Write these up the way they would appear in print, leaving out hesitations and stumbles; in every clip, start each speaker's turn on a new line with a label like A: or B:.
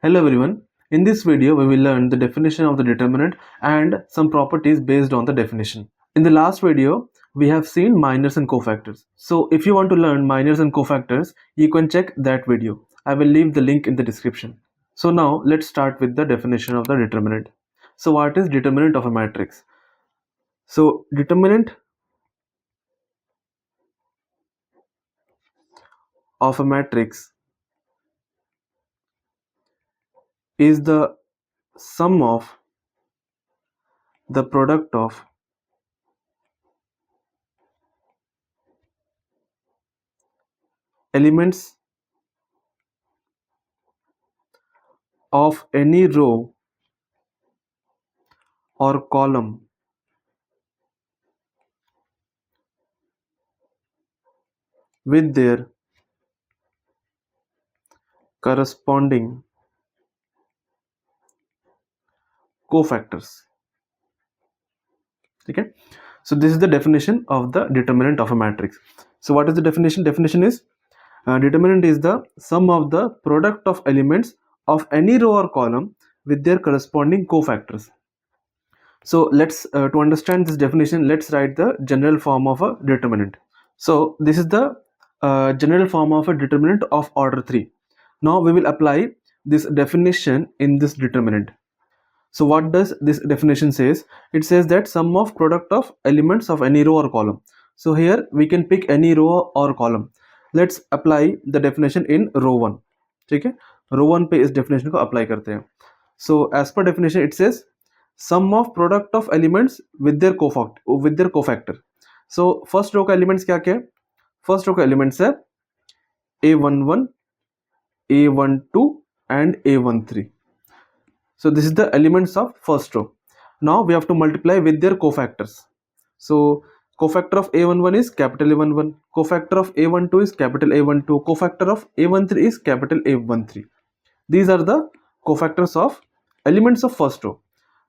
A: Hello everyone. In this video, we will learn the definition of the determinant and some properties based on the definition. In the last video, we have seen minors and cofactors. So if you want to learn minors and cofactors, you can check that video. I will leave the link in the description. So now let's start with the definition of the determinant. So what is determinant of a matrix? So determinant of a matrix is the sum of the product of elements of any row or column with their corresponding cofactors. Okay, so this is the definition of the determinant of a matrix. So what is the definition? Definition is determinant is the sum of the product of elements of any row or column with their corresponding cofactors. So let's to understand this definition, let's write the general form of a determinant. So this is the general form of a determinant of order 3. Now we will apply this definition in this determinant. So what does this definition says? It says that sum of product of elements of any row or column. So here we can pick any row or column. Let's apply the definition in row 1. ठीक है, row 1 पे इस definition को apply करते हैं. So as per definition it says sum of product of elements with their cofactor. So first row का elements क्या क्या है? First row का elements है A11, A12 and A13. So this is the elements of first row. Now we have to multiply with their cofactors. So cofactor of A11 is capital A11, cofactor of A12 is capital A12, cofactor of A13 is capital A13. These are the cofactors of elements of first row.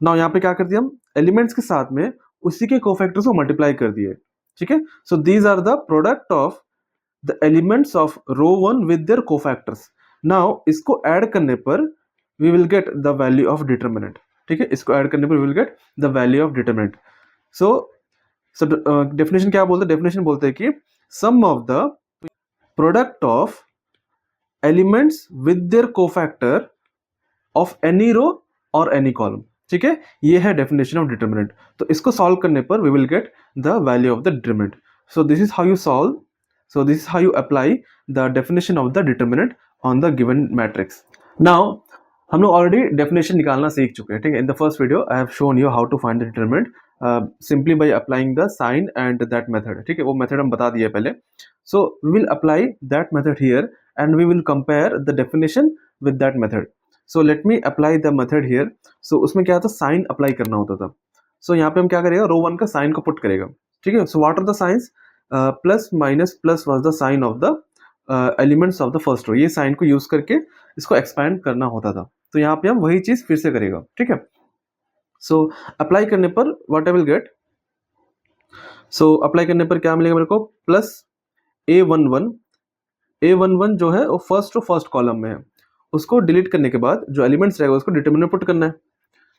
A: Now यहाँ पे क्या कर दिया हम elements के साथ में उसी के cofactors को multiply कर दिए. ठीक है, so these are the product of the elements of row 1 with their cofactors. Now इसको add करने पर we will get the value of determinant. ठीक है, इसको add करने पर we will get the value of determinant. So definition क्या बोलते हैं? Definition बोलते हैं कि sum of the product of elements with their cofactor of any row or any column. ठीक है, ये है definition of determinant. तो इसको solve करने पर we will get the value of the determinant. So this is how you solve. So this is how you apply the definition of the determinant on the given matrix. Now हम लोग already definition निकालना सीख चुके हैं. ठीक है, in the first video I have shown you how to find the determinant simply by applying the sign and that method. ठीक है, वो मेथड हम बता दिए पहले. So we will apply that method here and we will compare the definition with that method. So let me apply the method here. So उसमें क्या था, साइन अप्लाई करना होता था. सो यहाँ पे हम क्या करेगा, रो 1 का साइन को पुट करेगा. ठीक है, so what are the signs? Plus minus plus was the sign of the elements of the first row. ये साइन को यूज करके इसको एक्सपैंड करना होता था. तो यहाँ पे हम वही चीज फिर से करेगा. ठीक है, सो अप्लाई करने पर what I will get. So apply करने पर क्या मिलेगा मेरे को, प्लस A11 जो है वो फर्स्ट कॉलम में है. उसको डिलीट करने के बाद जो एलिमेंट्स रहेगा उसको डिटरमिनेंट पुट करना है.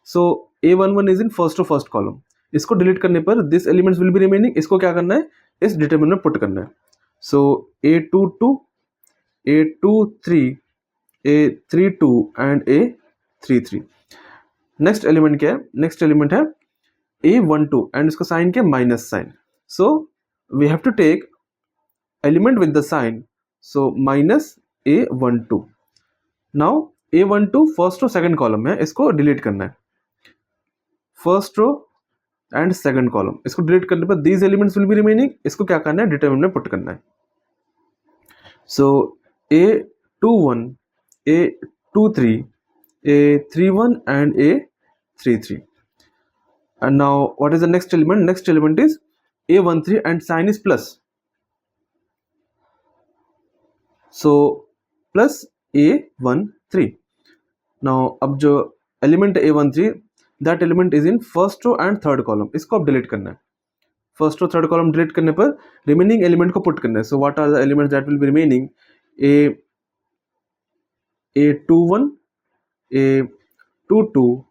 A: सो A11 is in first column. इसको डिलीट करने पर this elements will be remaining. इसको क्या करना है, इस डिटरमिनेंट पुट करना है. सो A22, A23, A32 and A33. Next element क्या है, नेक्स्ट एलिमेंट है A12 एंड इसको साइन क्या, minus sign. So we have to take element with the sign. So minus A12. Now A12 first row second column है, इसको delete करना है. First row and second column, इसको delete करने पर these elements will be remaining. इसको क्या करना है, डिटरमिनेंट पुट करना है. So A21, A23, A31 and A33. And now what is the next element? Next element is A13 and sign is plus. So plus A13. Now अब जो element A13, that element is in first row and third column. इसको अब delete करना है. First row third column delete करने पर remaining element को put करना है. So what are the elements that will be remaining? A21, A22,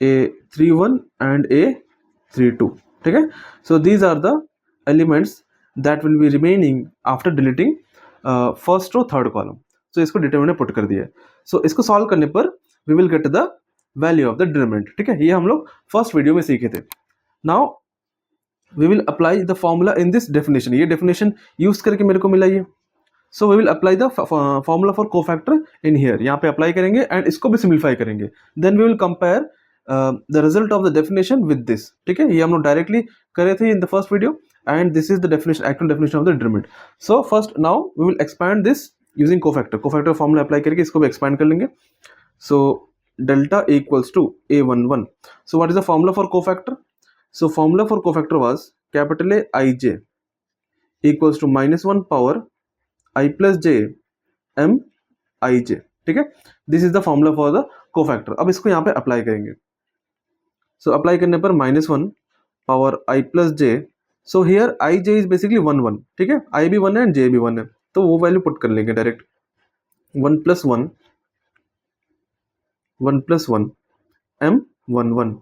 A: A31 and A32. ठीक है. So these are the elements that will be remaining after deleting first row third column. So इसको determinant put कर दिया है. So इसको solve करने पर we will get the value of the determinant. ठीक है, ये हम लोग फर्स्ट वीडियो में सीखे थे. Now we will apply the formula in this definition. ये definition यूज करके मेरे को मिला ये. So we will apply the formula for cofactor in here. यहाँ पे अप्लाई करेंगे एंड इसको भी सिम्प्लीफाई करेंगे. Then we will compare the result of the definition with this. ठीक है, ये हम लोग डायरेक्टली करे थे in the first video and this is the definition, actual definition of the determinant. So first now we will expand this using cofactor. Cofactor formula apply करके इसको भी expand कर लेंगे. So delta equals to A11. So what is the formula for cofactor? So formula for cofactor was capital A Ij equals to -1 power I plus j m ij. ठीक है, this is the formula for the cofactor. अब इसको यहाँ पे apply करेंगे. So apply करने पर -1 power I plus J. So here I J is basically 1 1. ठीक है, आई भी 1 है एंड जे भी 1 है, तो वो वैल्यू पुट कर लेंगे direct. 1 + 1 1 + 1 m 1 1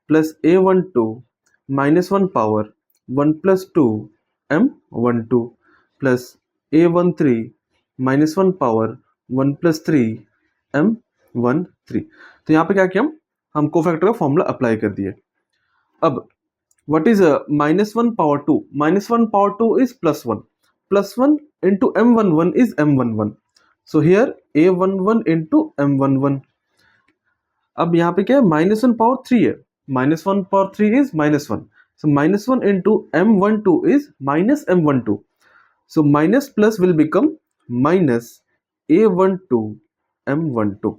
A: plus A12 -1 power 1 + 2 m 1 2 plus A13 -1 power 1 + 3 m 1 3. तो यहाँ पे क्या किया, हम कोफैक्टर का फॉर्मूला अप्लाई कर दिए. अब what is -1 power 2? -1 power 2 is +1. +1 into m11 is m11. So here A11 into m11. अब यहाँ पे क्या है, -1 पावर 3 है. -1 power 3 is -1. So -1 into m12 is -m12. So minus plus will become minus A12 m12.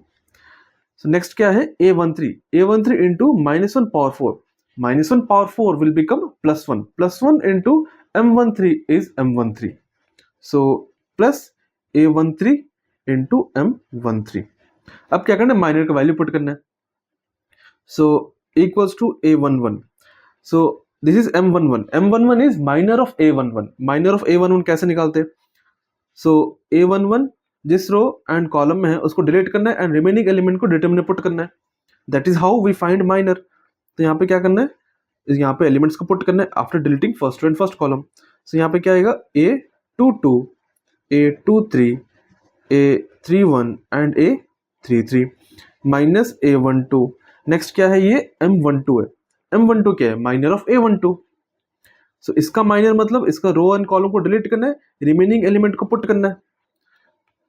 A: So next क्या है, A13. A13 into -1 power 4. -1 power 4 will become +1. +1 into m13 is m13. So plus A13 into m13. अब क्या करना है, minor का value put करना है. So equals to A11. So this is m11. m11 is minor of A11. minor of A11 कैसे निकालते? So A11 जिस रो एंड कॉलम में है उसको डिलीट करना है एंड रिमेनिंग एलिमेंट को डिटरमिनेंट पुट करना है. That is how we find minor. तो यहाँ पे क्या करना है, यहाँ पे एलिमेंट्स को पुट करना है after deleting first row and first column. So यहाँ पे क्या आएगा, A22, A23, A31 and A33 minus A12. Next क्या है, ये M12 है. M12 क्या है, माइनर ऑफ A12. सो इसका माइनर मतलब इसका रो एंड कॉलम को डिलीट करना है, रिमेनिंग एलिमेंट को पुट करना है.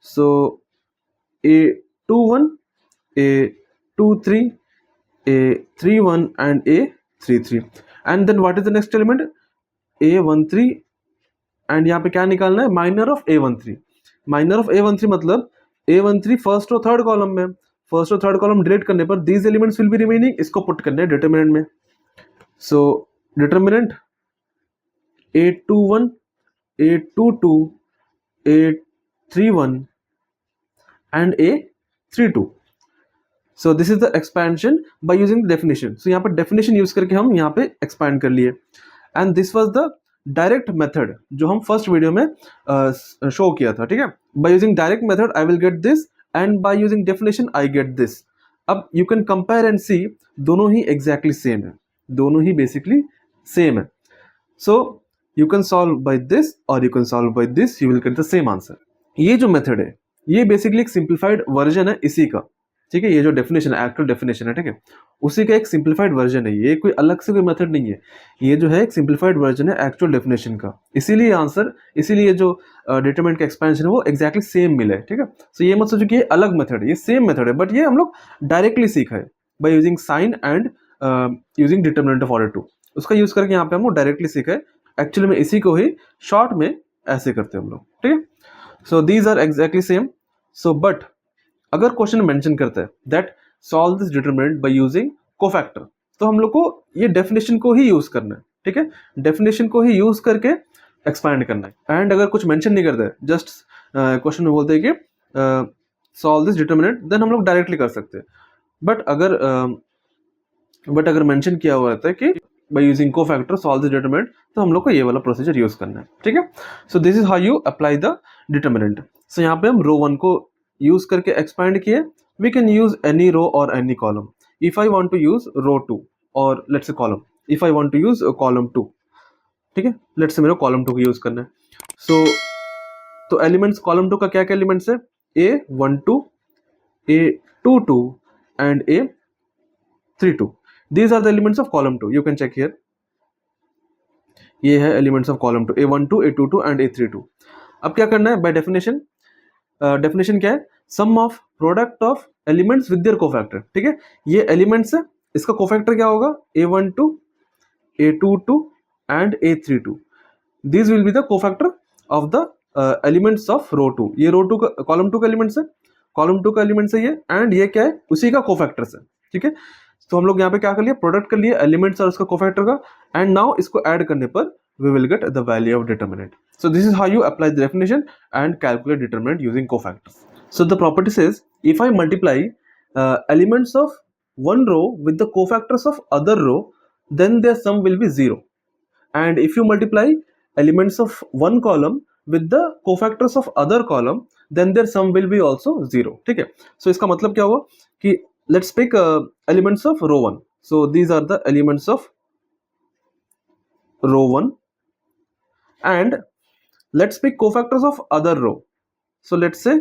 A: So A21, A23, A31 and A33. And then what is the next element, A13. And यहाँ पे क्या निकालना है, minor of A13. Minor of A13 मतलब A13 फर्स्ट और थर्ड कॉलम में. फर्स्ट और थर्ड कॉलम डिलीट करने पर these elements will be remaining, इसको पुट करना है डिटरमिनेंट में. सो determinant A21, A22, A31 and A32. So this is the expansion by using definition. So यहाँ पर definition use करके हम यहाँ पे expand कर लिए. And this was the direct method जो हम first video में show किया था. ठीक है, by using direct method I will get this and by using definition I get this. अब you can compare and see दोनों ही exactly same है, दोनों ही basically same है. So you can solve by this or you can solve by this, you will get the same answer. ये जो method है ये basically एक सिंप्लीफाइड वर्जन है इसी का. ठीक है, ये जो डेफिनेशन है, एक्चुअल डेफिनेशन है, ठीक है, उसी का एक सिंप्लीफाइड वर्जन है. ये कोई अलग से कोई मेथड नहीं है, ये जो है एक सिंप्लीफाइड वर्जन है एक्चुअल डेफिनेशन का. इसीलिए आंसर, इसीलिए जो डिटरमिनेंट का एक्सपेंशन है वो एक्जैक्टली सेम मिला है. ठीक है, सो ये मत सोचो कि ये अलग मेथड है, ये सेम मेथड है, बट ये हम लोग डायरेक्टली सीखा है by using sign and using determinant of order 2. उसका यूज करके यहाँ पे हम लोग डायरेक्टली सीखा है. एक्चुअली में इसी को ही शॉर्ट में ऐसे करते हैं हम लोग. ठीक है, so these are exactly same. So but अगर क्वेश्चन मेंशन करता है that solve this determinant by using cofactor, तो हम लोग को ये डेफिनेशन को ही यूज करना है. ठीक है, डेफिनेशन को ही यूज करके एक्सपैंड करना है. एंड अगर कुछ मेंशन नहीं करता है, जस्ट क्वेश्चन में बोलते हैं कि सॉल्व दिस डिटरमिनेंट, देन हम लोग डायरेक्टली कर सकते हैं. बट अगर मेंशन किया हुआ रहता है कि by using cofactor solve the determinant, तो हम लोग को ये वाला प्रोसीजर यूज करना है. ठीक है, so this is how you apply the determinant. So यहाँ पे हम रो 1 को यूज करके एक्सपैंड किए we can use any row or any column. If I want to use row 2 or let's say column, if I want to use column 2, ठीक है, let's say मेरे को column 2 का यूज करना है. So तो एलिमेंट्स column 2 का क्या क्या एलिमेंट्स है? A12, A22 and A32. These are the elements of column 2. You can check here. ये है elements of column 2, A12, A22 and A32. अब क्या करना है? बाय डेफिनेशन, डेफिनेशन क्या है? Sum of product of elements with their cofactor. ठीक है, ये एलिमेंट्स है, इसका कोफैक्टर क्या होगा? A12, A22 and A32. This will be the cofactor of the elements of row 2. ये रो 2 का कॉलम 2 का एलिमेंट्स है, कॉलम 2 का एलिमेंट्स है ये, एंड ये क्या है? उसी का कोफैक्टर्स है. ठीक है, तो हम लोग यहाँ पे क्या कर लिया? प्रोडक्ट कर लिया एलिमेंट्स और उसका कोफैक्टर का, एंड नाउ इसको ऐड करने पर we will get the value of determinant. So this is how you apply the definition and calculate determinant using cofactors. So the property says if I multiply elements of one row with the cofactors of other row, then their sum will be 0. And if you multiply elements of one column with the cofactors of other column, then their sum will be also 0. ठीक है, so इसका मतलब क्या हुआ कि let's pick elements of row 1. So these are the elements of row 1, and let's pick cofactors of other row. So let's say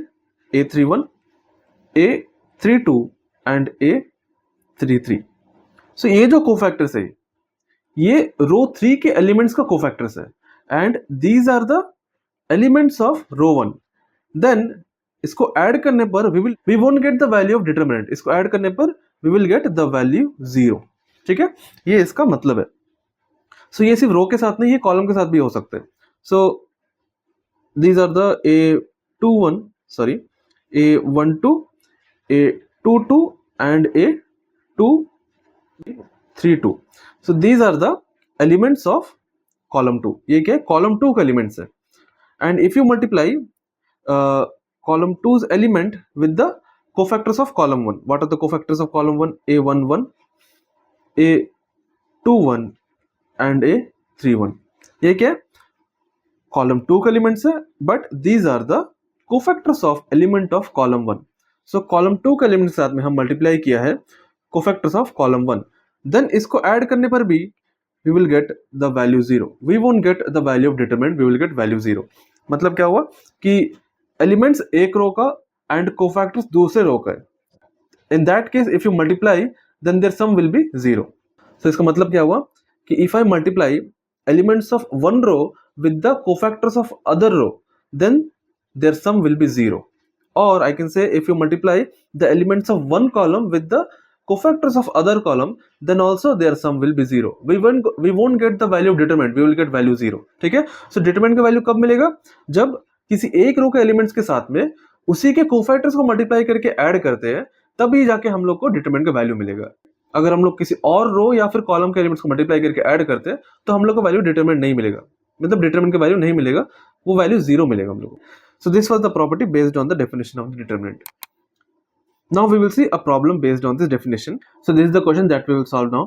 A: A31, A32 and A33. So ये जो cofactors है ये row 3 के elements का cofactors है, and these are the elements of row 1. Then इसको add करने पर we won't get the value of determinant. इसको ऐड करने पर we will get the value 0. ठीक है, ये इसका मतलब है. So ये सिर्फ रो के साथ नहीं, ये कॉलम के साथ भी हो सकते हैं. So these are the A12, A22 and A232. So these are the elements of column 2. ये क्या है? column 2 का elements है. And if you multiply column 2's element with the cofactors of column 1, what are the cofactors of column 1? A11, A21 and A31. ये क्या है? column 2 का elements है, but these are the cofactors of element of column 1. So column 2 का element के साथ में हम multiply किया है cofactors of column 1. Then इसको add करने पर भी we will get the value 0. We won't get the value of determinant, we will get value 0. मतलब क्या हुआ कि elements एक रो का and cofactors दूसरे रो का है. In that case, if you multiply, then their sum will be 0. So इसका मतलब क्या हुआ कि if I multiply elements of one row with the cofactors of other row, then their sum will be 0. Or I can say if you multiply the elements of one column with the cofactors of other column, then also their sum will be 0. We won't get the value of determinant, we will get value 0. ठीक है, so determinant का value कब मिलेगा? जब किसी एक रो के elements के साथ में उसी के कोफैक्टर्स को मल्टीप्लाई करके ऐड करते हैं, तभी जाके हम लोग को डिटरमिनेंट का वैल्यू मिलेगा. अगर हम लोग किसी और रो या फिर कॉलम के एलिमेंट्स को मल्टीप्लाई करके ऐड करते हैं तो हम लोग को वैल्यू डिटरमिनेंट नहीं मिलेगा, मतलब डिटरमिनेंट का वैल्यू नहीं मिलेगा, वो वैल्यू 0 मिलेगा हम लोग को. So this was the property based on the definition of the determinant. Now we will see a problem based on this definition. So this is the question that we will solve now.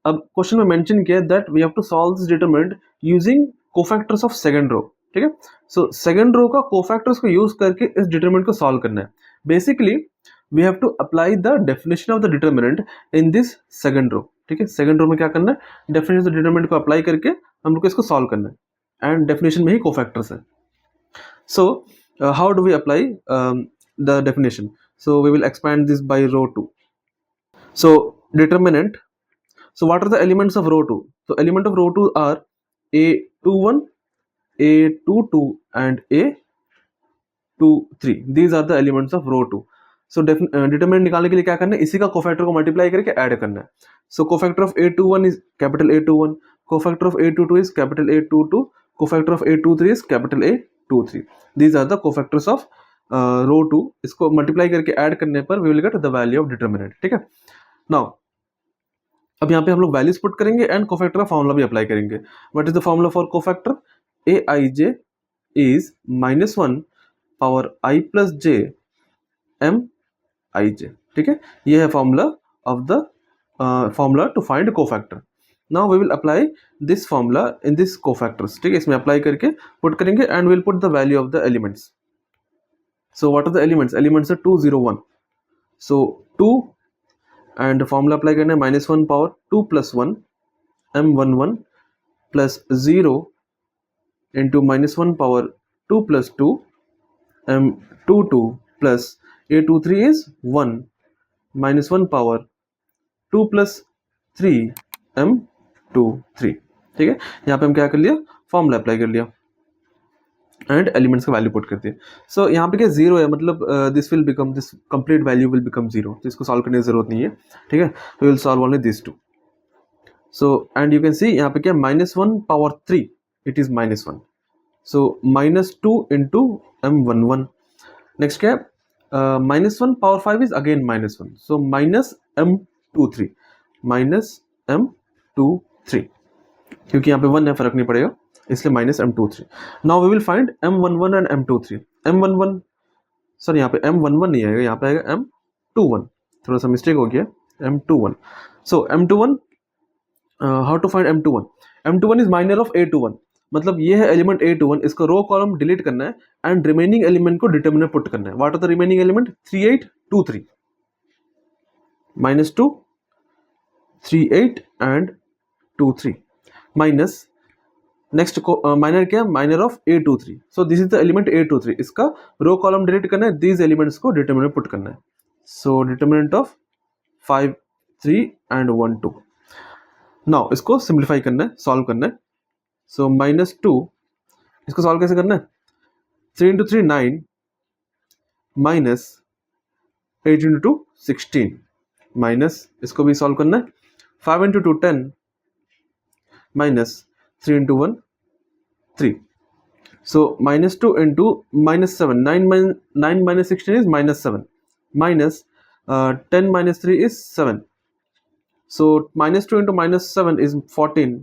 A: अब question में mention किया that we have to solve this determinant using cofactors of second row. ठीक है, so second row का cofactors को use करके इस determinant को सॉल्व करना है. Basically we have to apply the definition of the determinant in this second row. ठीक है, second row में क्या करना है? definition of the determinant को apply करके हम लोग को इसको solve करना है, and definition में ही cofactors है. So how do we apply the definition? So we will expand this by row 2. So determinant. So what are the elements of row 2? So element of row 2 are A21, A22 and A23. These are the elements of row 2. So determinant निकालने के लिए क्या करना है? इसी का cofactor को multiply करके ऐड करना है. So cofactor of A21 is capital A21, cofactor of A22 is capital A22, cofactor of A23 is capital A23. These are the cofactors of row 2. इसको मल्टीप्लाई करके ऐड करने पर we will get the value of determinant. ठीक है, now अब यहाँ पे हम लोग वैल्यूज पुट करेंगे एंड कोफैक्टर का फॉर्मूला भी अप्लाई करेंगे. What is the formula for cofactor? Aij is -1 power I plus j Mij. ठीक है, ये है formula of the formula to find cofactor. Now we will apply this formula in this cofactors. ठीक है, इसमें apply करके put करेंगे and will put the value of the elements. So what are the elements? Elements है 2, 0, 1. So 2 and formula apply करना है -1 power 2 plus 1 m11 plus 0 into -1 power 2 plus 2 m22 plus a23 is 1 -1 power 2 plus 3 m23. ठीक है, यहाँ पे हम क्या कर लिया, फॉर्मूला अप्लाई कर लिया एंड एलिमेंट्स का वैल्यू पुट कर दिया. सो यहाँ पे क्या जीरो है, मतलब this will become, this complete value will become zero. तो इसको सॉल्व करने की जरूरत नहीं है. ठीक है, we will solve only this two. So and you can see यहाँ पे क्या -1 power 3 it is -1. So -2 into m11. Next क्या है, -1 power 5 is again -1. So minus m23, minus m23, क्योंकि यहाँ पे 1 है, फर्क नहीं पड़ेगा, इसलिए minus m23. Now we will find m11 and m23. m11 sir यहाँ पे m11 नहीं आएगा, यहाँ पे आएगा m21. थोड़ा सा मिस्टेक हो गया, m21. So m21, how to find m21? m21 is minor of a21. मतलब ये है एलिमेंट a21, इसको रो कॉलम डिलीट करना है एंड रिमेनिंग एलिमेंट को डिटरमिनेंट पुट करना है. What are the remaining element? 3823 -2 38 and 23 minus next minor क्या, minor of a23. So this is the element a23, इसका रो कॉलम डिलीट करना है, दीज एलिमेंट्स को डिटरमिनेंट पुट करना है. So determinant of 5 3 and 1 2. Now इसको सिंप्लीफाई करना है, सॉल्व करना है. सो -2, इसको सॉल्व कैसे करना है, 3 into 3 9 माइनस 8 into 2 16 माइनस, इसको भी सॉल्व करना है, 5 into 2 10 minus 3 into 1 3. So -2 into -7, 9 minus 16 is -7, minus 10 minus 3 is 7. So -2 into -7 is 14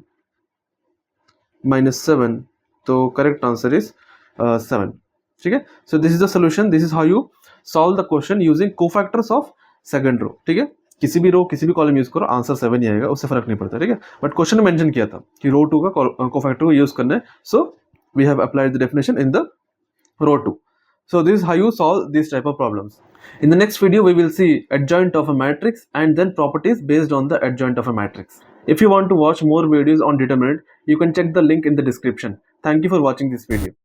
A: minus 7. तो करेक्ट आंसर इज 7. ठीक है, so this is the solution. This is how you solve the question using cofactors of second row. ठीक है, किसी भी row किसी भी column use करो, आंसर 7 ही आएगा, उससे फर्क नहीं पड़ता. ठीक है, बट क्वेश्चन में मेंशन किया था कि रो 2 का कोफैक्टर को यूज करना है. So we have applied the definition in the row 2. So this is how you solve these type of problems. In the next video, we will see adjoint of a matrix and then properties based on the adjoint of a matrix. If you want to watch more videos on determinant, you can check the link in the description. Thank you for watching this video.